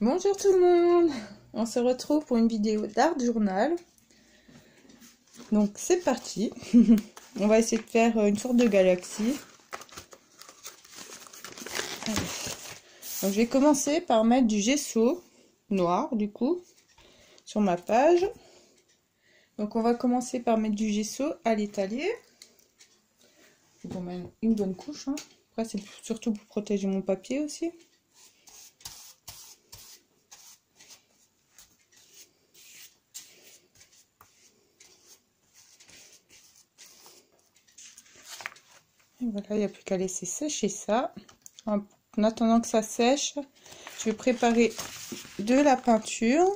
Bonjour tout le monde, on se retrouve pour une vidéo d'art journal. Donc c'est parti, on va essayer de faire une sorte de galaxie. Donc je vais commencer par mettre du gesso noir du coup sur ma page. Donc on va commencer par mettre du gesso à l'étalier. On met une bonne couche, hein. Après c'est surtout pour protéger mon papier aussi. Et voilà, il n'y a plus qu'à laisser sécher ça. En attendant que ça sèche, je vais préparer de la peinture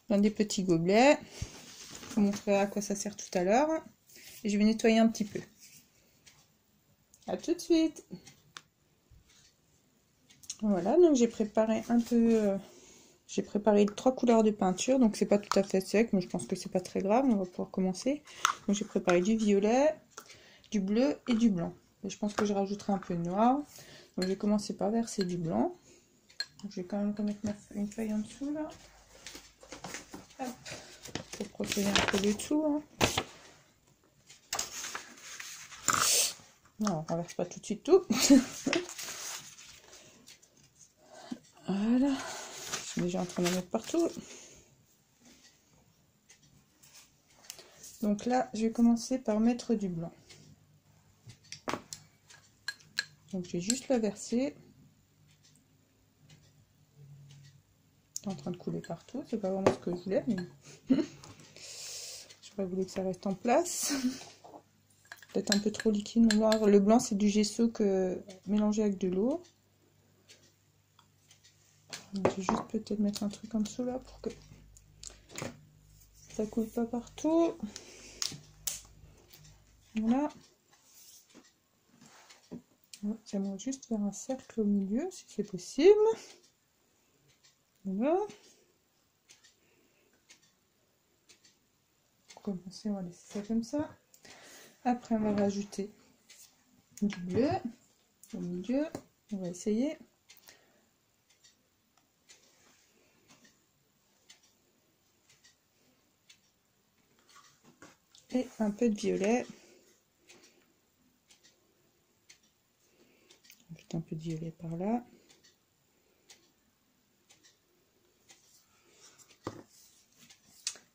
dans des petits gobelets. Je vous montrerai à quoi ça sert tout à l'heure. Et je vais nettoyer un petit peu. À tout de suite. Voilà, donc j'ai préparé un peu... j'ai préparé 3 couleurs de peinture, donc c'est pas tout à fait sec, mais je pense que c'est pas très grave, on va pouvoir commencer. Donc j'ai préparé du violet, du bleu et du blanc. Et je pense que je rajouterai un peu de noir. Donc je vais commencer par verser du blanc. Donc, je vais quand même remettre une feuille en dessous là. Hop, pour protéger un peu le tout. Hein. Non, on renverse pas tout de suite tout. Voilà. Je suis déjà en train de mettre partout. Donc là, je vais commencer par mettre du blanc. Donc je vais juste la verser. C'est en train de couler partout. C'est pas vraiment ce que je voulais, mais j'aurais voulu que ça reste en place. Peut-être un peu trop liquide. Le blanc, c'est du gesso mélangé avec de l'eau. Je vais juste peut-être mettre un truc en dessous là pour que ça coule pas partout. Voilà. J'aimerais juste faire un cercle au milieu si c'est possible. Voilà. Pour commencer, on va laisser ça comme ça. Après, on va rajouter du bleu au milieu. On va essayer. Et un peu de violet. Un peu de violet par là.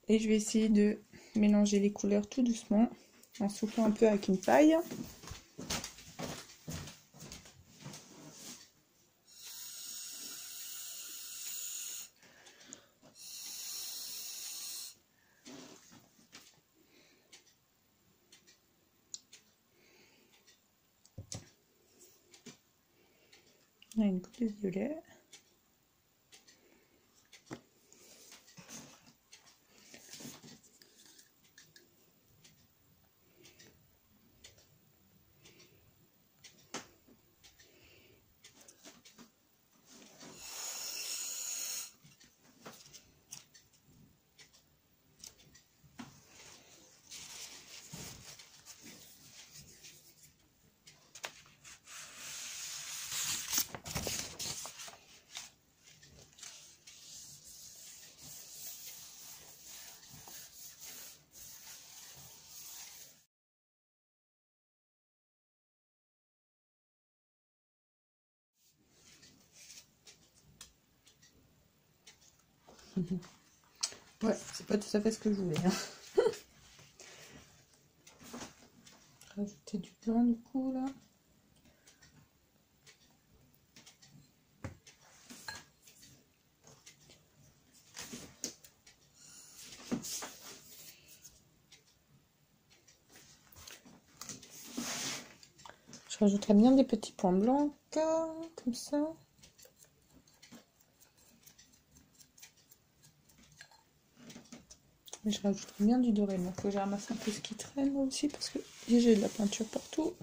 Et je vais essayer de mélanger les couleurs tout doucement en soufflant un peu avec une paille. Là, une goutte de violet. Ouais, c'est pas tout à fait ce que je voulais. Hein. Rajouter du blanc du coup là. Je rajouterai bien des petits points blancs comme ça. Et je rajouterai bien du doré. Il faut que je ramasse un peu ce qui traîne moi aussi parce que j'ai de la peinture partout.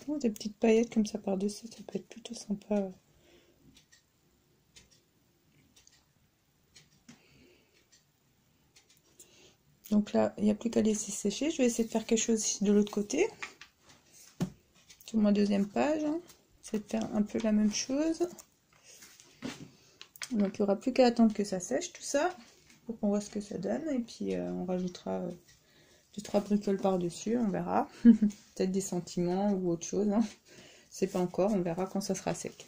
Oh, des petites paillettes comme ça par-dessus, ça peut être plutôt sympa. Donc là, il n'y a plus qu'à laisser sécher. Je vais essayer de faire quelque chose ici de l'autre côté. Sur ma deuxième page. Hein. c'est de faire un peu la même chose. Donc il n'y aura plus qu'à attendre que ça sèche tout ça, pour qu'on voit ce que ça donne. Et puis on rajoutera 2-3 bricoles par-dessus, on verra. Peut-être des sentiments ou autre chose, hein. C'est pas encore, on verra quand ça sera sec.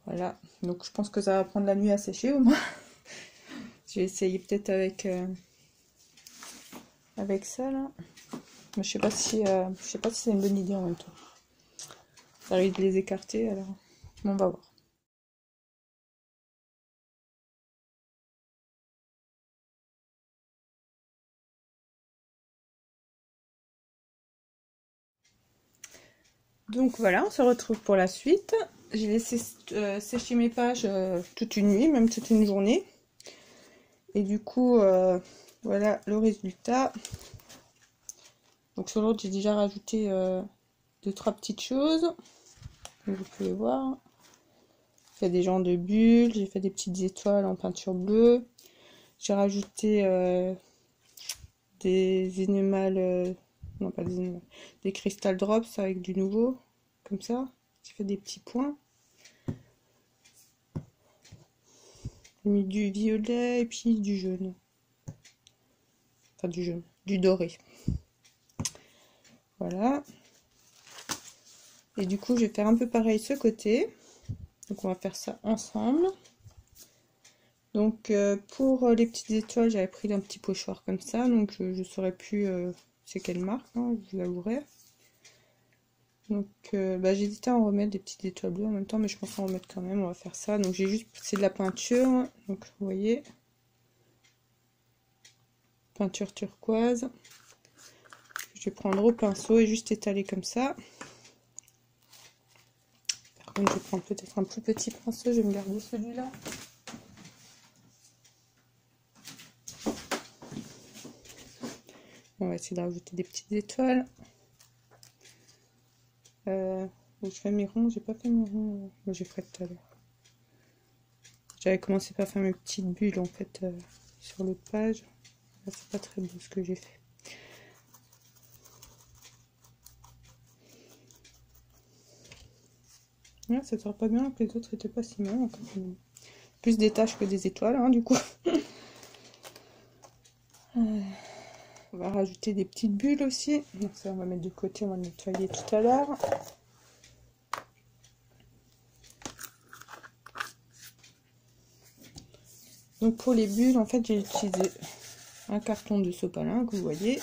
Voilà, donc je pense que ça va prendre la nuit à sécher au moins. Je vais essayer peut-être avec ça là. Mais je sais pas si c'est une bonne idée en même temps. Ça arrive de les écarter, alors on va voir. Donc voilà, on se retrouve pour la suite. J'ai laissé sécher mes pages toute une nuit, même toute une journée. Et du coup, voilà le résultat. Donc sur l'autre, j'ai déjà rajouté 2-3 petites choses. Comme vous pouvez voir. J'ai fait des genres de bulles, j'ai fait des petites étoiles en peinture bleue. J'ai rajouté des énémales, non pas des énémales, des crystal drops avec du nouveau, comme ça. J'ai fait des petits points. J'ai mis du violet et puis du jaune. Enfin du jaune, du doré. Voilà. Et du coup, je vais faire un peu pareil ce côté. Donc on va faire ça ensemble. Donc pour les petites étoiles, j'avais pris un petit pochoir comme ça. Donc je ne saurais plus c'est quelle marque, hein, je vous l'avouerai. Donc j'hésitais à en remettre des petites étoiles bleues en même temps, mais je pense en remettre quand même. On va faire ça. Donc j'ai juste, c'est de la peinture. Donc vous voyez, peinture turquoise. Je vais prendre au pinceau et juste étaler comme ça. Par contre, je vais prendre peut-être un plus petit pinceau. Je vais me garder celui-là. On va essayer de rajouter des petites étoiles. Je fais mes ronds, j'ai pas fait mes ronds, j'ai fait tout à l'heure. J'avais commencé par faire mes petites bulles en fait sur l'autre page. Là, c'est pas très beau ce que j'ai fait. Ouais, ça sort pas bien, que les autres étaient pas si mal. Plus des taches que des étoiles, hein, du coup. On va rajouter des petites bulles aussi. Donc ça, on va mettre de côté, on va le nettoyer tout à l'heure. Donc pour les bulles, en fait, j'ai utilisé un carton de sopalin que vous voyez.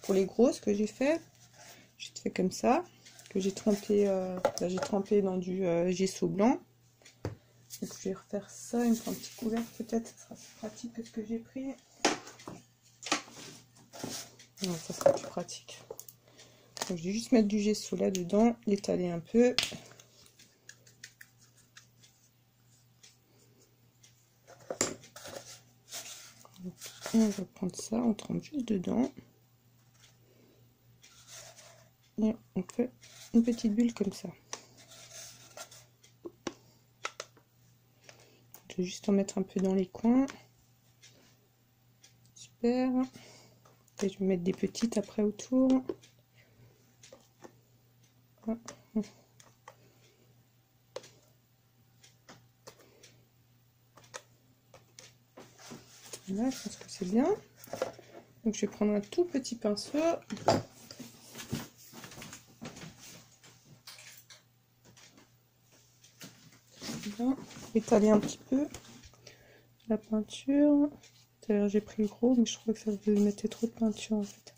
Pour les grosses que j'ai fait comme ça, que j'ai trempé, dans du gesso blanc. Donc je vais refaire ça, il me faut un petit couvercle peut-être, ça sera plus pratique que ce que j'ai pris. Non, ça sera plus pratique. Donc je vais juste mettre du gesso là-dedans, l'étaler un peu. Donc, on va prendre ça, on trempe juste dedans. Et on fait une petite bulle comme ça. Je vais juste en mettre un peu dans les coins. Super. Et je vais mettre des petites après autour. Là, je pense que c'est bien. Donc je vais prendre un tout petit pinceau. Bien. Étaler un petit peu la peinture. D'ailleurs j'ai pris le gros, mais je crois que ça vous mettait trop de peinture en fait.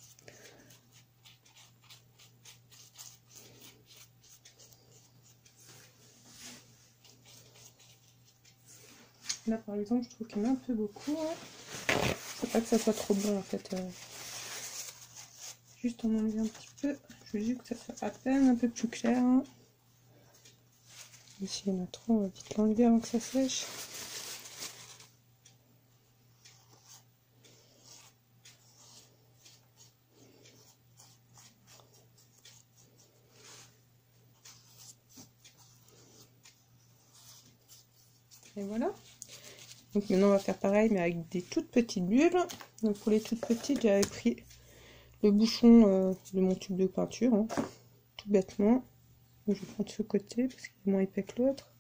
Là par exemple je trouve qu'il met un peu beaucoup. Hein. Faut pas que ça soit trop blanc en fait. Juste en enlever un petit peu. Je veux juste que ça soit à peine un peu plus clair. Hein. Et s'il y en a trop, on va vite l'enlever avant que ça sèche. Et voilà. Donc maintenant on va faire pareil mais avec des toutes petites bulles. Donc pour les toutes petites, j'avais pris le bouchon de mon tube de peinture, hein, tout bêtement. Donc, je vais prendre ce côté parce qu'il est moins épais que l'autre.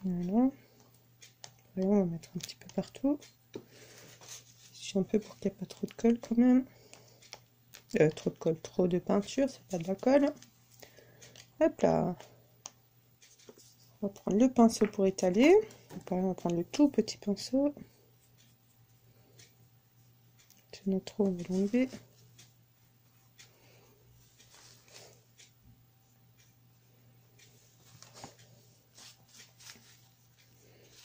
Voilà. Et on va mettre un petit peu partout. Un peu pour qu'il n'y ait pas trop de colle quand même. Trop de colle, trop de peinture, c'est pas de la colle. Hop là. On va prendre le pinceau pour étaler. On va prendre le tout petit pinceau. Si on a trop, on va l'enlever.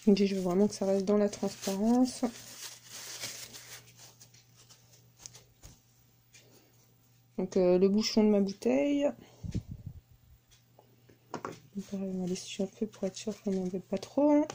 Donc je veux vraiment que ça reste dans la transparence. Donc le bouchon de ma bouteille. Donc, pareil, on va l'essuyer un peu pour être sûr qu'on n'en veut pas trop.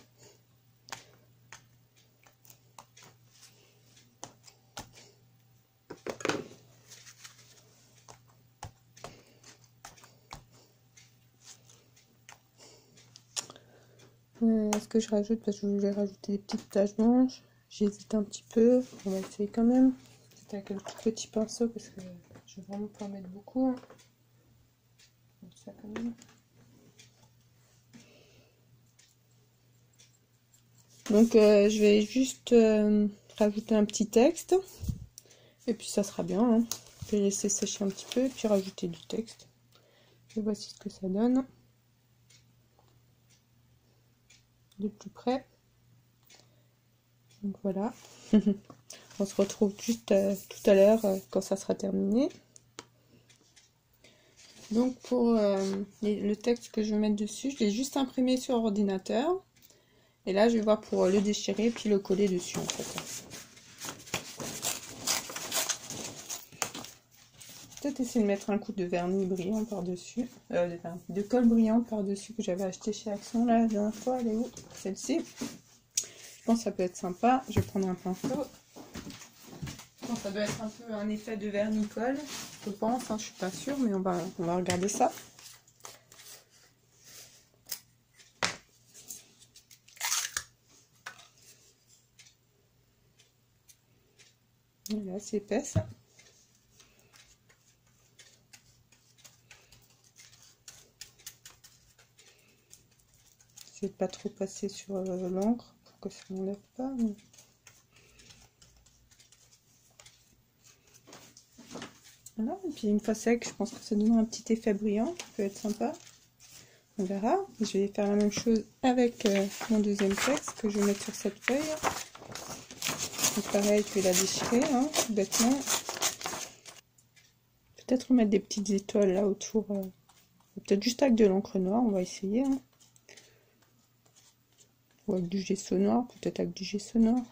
Est-ce que je rajoute, parce que je voulais rajouter des petites taches blanches. J'hésite un petit peu. On va essayer quand même. C'est avec le petit pinceau parce que je vais vraiment pas en mettre beaucoup. Donc ça quand même. Donc je vais juste rajouter un petit texte. Et puis ça sera bien. Hein. Je vais laisser sécher un petit peu et puis rajouter du texte. Et voici ce que ça donne. De plus près. Donc voilà. On se retrouve juste tout à l'heure quand ça sera terminé. Donc pour le texte que je vais mettre dessus, je l'ai juste imprimé sur ordinateur. Et là je vais voir pour le déchirer puis le coller dessus en fait. Peut-être essayer de mettre un coup de vernis brillant par-dessus. De colle brillante par-dessus que j'avais acheté chez Action la dernière fois. Elle est où? Celle-ci. Je pense que ça peut être sympa. Je vais prendre un pinceau. Bon, ça doit être un peu un effet de vernis-colle, je pense, hein, je suis pas sûre, mais on va regarder ça. Voilà, c'est épaisse. J'essaie de pas trop passer sur l'encre pour que ça n'enlève pas. Mais... Voilà, et puis une fois sec, je pense que ça donne un petit effet brillant qui peut être sympa. On verra. Je vais faire la même chose avec mon deuxième texte que je vais mettre sur cette feuille. Donc pareil, je vais la déchirer, hein, tout bêtement. Peut-être mettre des petites étoiles là autour. Peut-être juste avec de l'encre noire, on va essayer. Hein. Ou avec du gesso noir, peut-être avec du gesso noir.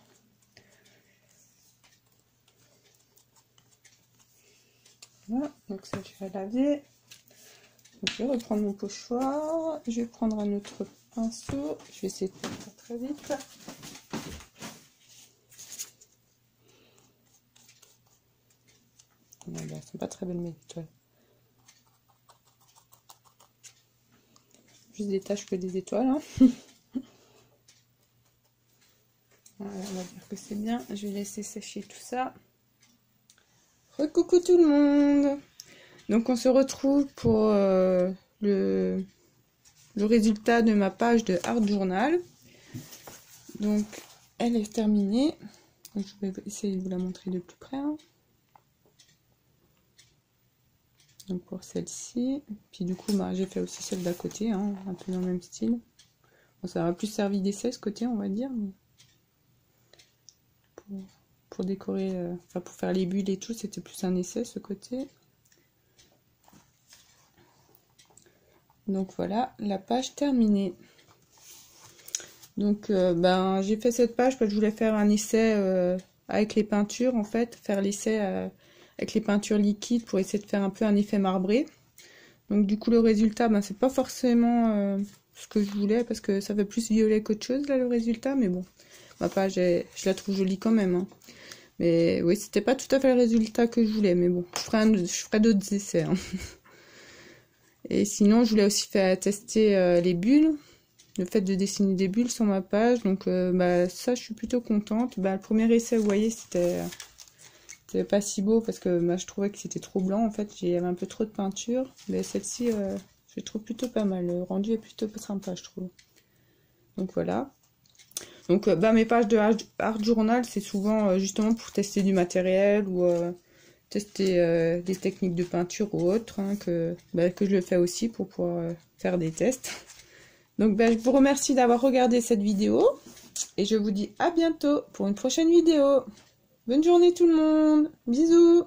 Voilà, donc ça je vais laver. Donc, je vais reprendre mon pochoir. Je vais prendre un autre pinceau. Je vais essayer de faire ça très vite. Non, elles sont pas très belles mes étoiles. Juste des taches que des étoiles. Hein. Voilà, on va dire que c'est bien. Je vais laisser sécher tout ça. Recoucou tout le monde. Donc on se retrouve pour le résultat de ma page de Art Journal. Donc elle est terminée. Donc, je vais essayer de vous la montrer de plus près. Hein. Donc pour celle-ci. Puis du coup bah, j'ai fait aussi celle d'à côté, hein, un peu dans le même style. Bon, ça aura plus servi d'essai ce côté on va dire. Mais pour décorer, enfin pour faire les bulles et tout, c'était plus un essai ce côté. Donc voilà, la page terminée. Donc ben j'ai fait cette page parce que je voulais faire un essai avec les peintures en fait, faire l'essai avec les peintures liquides pour essayer de faire un peu un effet marbré. Donc du coup le résultat, ben c'est pas forcément ce que je voulais parce que ça fait plus violet qu'autre chose là le résultat, mais bon, ma page je la trouve jolie quand même. Hein. Mais oui, c'était pas tout à fait le résultat que je voulais, mais bon, je ferai d'autres essais. Hein. Et sinon, je voulais aussi faire tester les bulles, le fait de dessiner des bulles sur ma page. Donc, bah, ça, je suis plutôt contente. Bah, le premier essai, vous voyez, c'était c'était pas si beau parce que moi je trouvais que c'était trop blanc en fait, il y avait un peu trop de peinture, mais celle-ci je trouve plutôt pas mal, le rendu est plutôt sympa je trouve. Donc voilà. Donc mes pages de art journal c'est souvent justement pour tester du matériel ou tester des techniques de peinture ou autres, hein, que je le fais aussi pour pouvoir faire des tests. Donc je vous remercie d'avoir regardé cette vidéo et je vous dis à bientôt pour une prochaine vidéo. Bonne journée tout le monde, bisous.